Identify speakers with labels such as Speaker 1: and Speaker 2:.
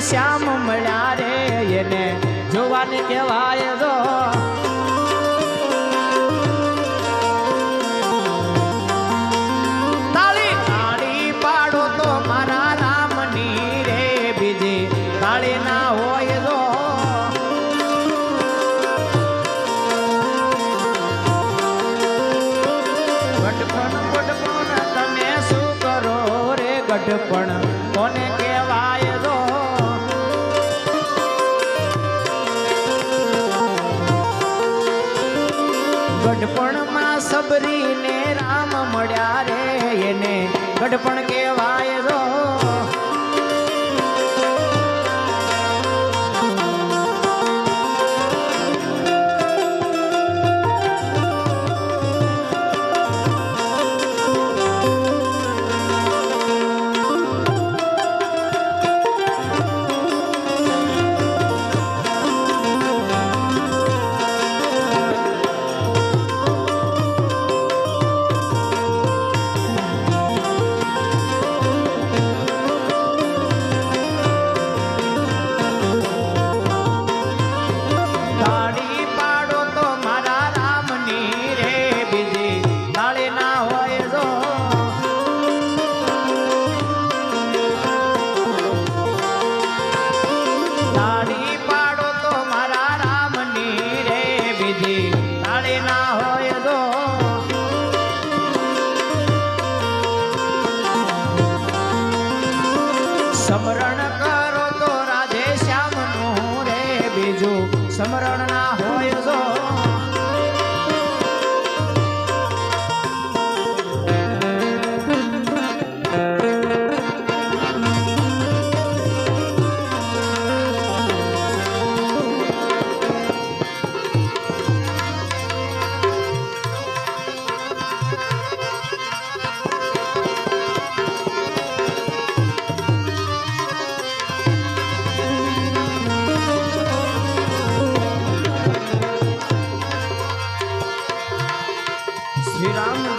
Speaker 1: શ્યામ મળ્યા રે એને જોવાની કહેવાય જો તાળી તાળી પાડો તો મારા રામની રે બીજી તાળી ના હોય જો ગઢપણ તમે શું કરો રે ગઢપણ કોને કહેવાય જો ગઢપણમાં સબરીને રામ મળ્યા રે એને ગઢપણ કહેવાય રો સમરણ કરો તો રાધે શ્યામ નું રે બીજું સમરણ ના હોય જો શ્રી રામ